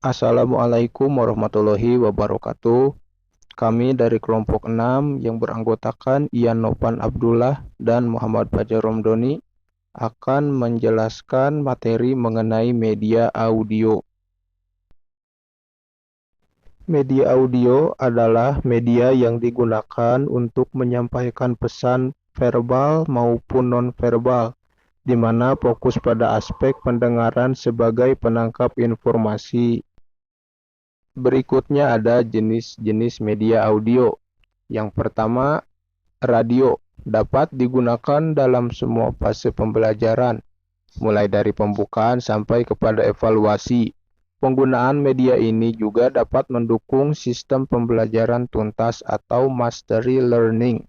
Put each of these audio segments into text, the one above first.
Assalamualaikum warahmatullahi wabarakatuh. Kami dari kelompok 6 yang beranggotakan Ian Novan Abdullah dan Muhammad Fajar Romdoni akan menjelaskan materi mengenai media audio. Media audio adalah media yang digunakan untuk menyampaikan pesan verbal maupun non-verbal, di mana fokus pada aspek pendengaran sebagai penangkap informasi. Berikutnya ada jenis-jenis media audio. Yang pertama, radio dapat digunakan dalam semua fase pembelajaran, mulai dari pembukaan sampai kepada evaluasi. Penggunaan media ini juga dapat mendukung sistem pembelajaran tuntas atau mastery learning.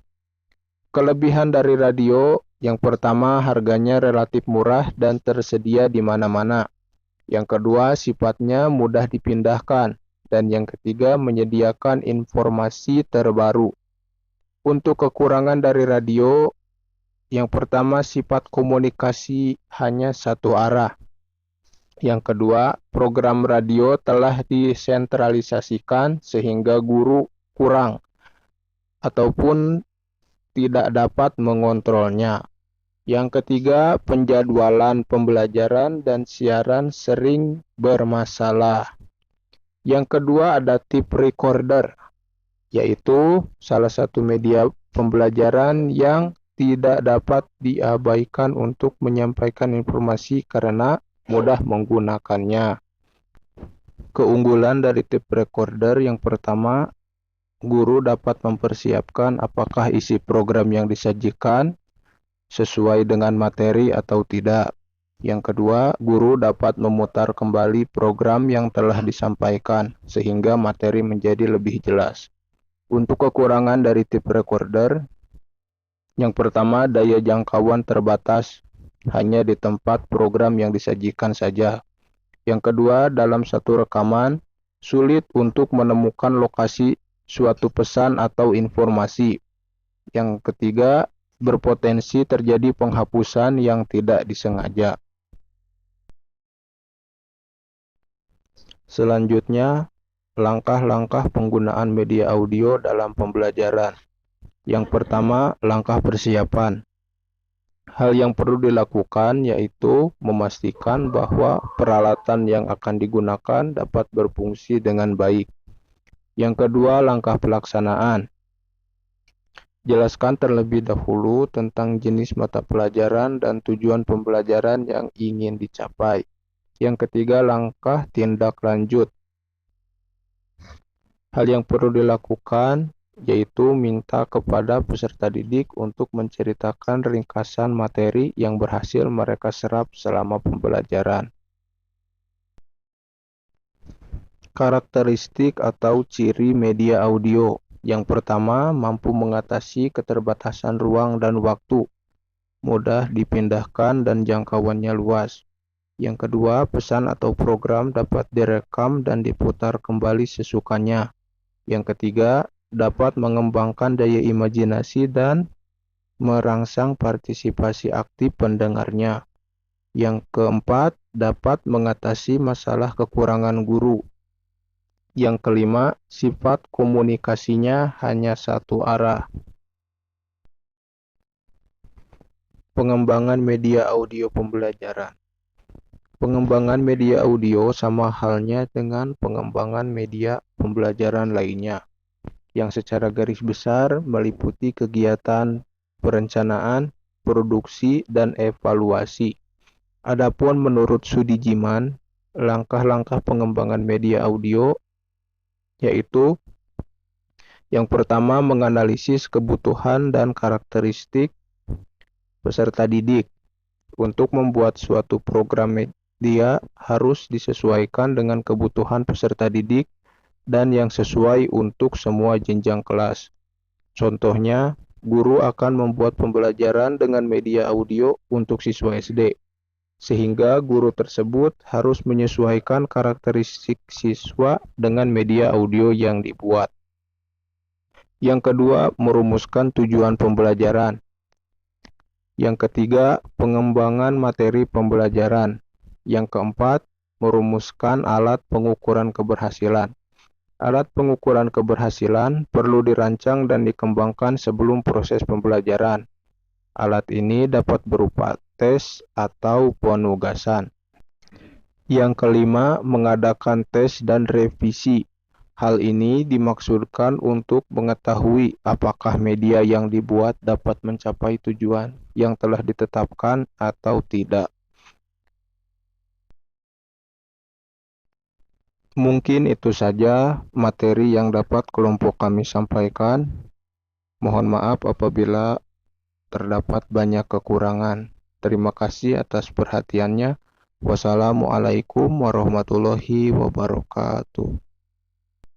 Kelebihan dari radio, yang pertama harganya relatif murah dan tersedia di mana-mana. Yang kedua, sifatnya mudah dipindahkan. Dan yang ketiga, menyediakan informasi terbaru. Untuk kekurangan dari radio, yang pertama sifat komunikasi hanya satu arah. Yang kedua, program radio telah disentralisasikan sehingga guru kurang ataupun tidak dapat mengontrolnya. Yang ketiga, penjadwalan pembelajaran dan siaran sering bermasalah. Yang kedua ada tape recorder, yaitu salah satu media pembelajaran yang tidak dapat diabaikan untuk menyampaikan informasi karena mudah menggunakannya. Keunggulan dari tape recorder yang pertama, guru dapat mempersiapkan apakah isi program yang disajikan sesuai dengan materi atau tidak. Yang kedua, guru dapat memutar kembali program yang telah disampaikan sehingga materi menjadi lebih jelas. Untuk kekurangan dari tape recorder, yang pertama daya jangkauan terbatas, hanya di tempat program yang disajikan saja. Yang kedua, dalam satu rekaman, sulit untuk menemukan lokasi suatu pesan atau informasi. Yang ketiga, berpotensi terjadi penghapusan yang tidak disengaja. Selanjutnya, langkah-langkah penggunaan media audio dalam pembelajaran. Yang pertama, langkah persiapan. Hal yang perlu dilakukan yaitu memastikan bahwa peralatan yang akan digunakan dapat berfungsi dengan baik. Yang kedua, langkah pelaksanaan. Jelaskan terlebih dahulu tentang jenis mata pelajaran dan tujuan pembelajaran yang ingin dicapai. Yang ketiga, langkah tindak lanjut. Hal yang perlu dilakukan yaitu minta kepada peserta didik untuk menceritakan ringkasan materi yang berhasil mereka serap selama pembelajaran. Karakteristik atau ciri media audio. Yang pertama, mampu mengatasi keterbatasan ruang dan waktu, mudah dipindahkan dan jangkauannya luas. Yang kedua, pesan atau program dapat direkam dan diputar kembali sesukanya. Yang ketiga, dapat mengembangkan daya imajinasi dan merangsang partisipasi aktif pendengarnya. Yang keempat, dapat mengatasi masalah kekurangan guru. Yang kelima, sifat komunikasinya hanya satu arah. Pengembangan media audio pembelajaran. Pengembangan media audio sama halnya dengan pengembangan media pembelajaran lainnya, yang secara garis besar meliputi kegiatan perencanaan, produksi, dan evaluasi. Adapun menurut Sudijiman, langkah-langkah pengembangan media audio yaitu yang pertama, menganalisis kebutuhan dan karakteristik peserta didik. Untuk membuat suatu program media harus disesuaikan dengan kebutuhan peserta didik dan yang sesuai untuk semua jenjang kelas. Contohnya, guru akan membuat pembelajaran dengan media audio untuk siswa SD, sehingga guru tersebut harus menyesuaikan karakteristik siswa dengan media audio yang dibuat. Yang kedua, merumuskan tujuan pembelajaran. Yang ketiga, pengembangan materi pembelajaran. Yang keempat, merumuskan alat pengukuran keberhasilan. Alat pengukuran keberhasilan perlu dirancang dan dikembangkan sebelum proses pembelajaran. Alat ini dapat berupa tes atau penugasan. Yang kelima, mengadakan tes dan revisi. Hal ini dimaksudkan untuk mengetahui apakah media yang dibuat dapat mencapai tujuan yang telah ditetapkan atau tidak. Mungkin itu saja materi yang dapat kelompok kami sampaikan. Mohon maaf apabila terdapat banyak kekurangan. Terima kasih atas perhatiannya. Wassalamualaikum warahmatullahi wabarakatuh.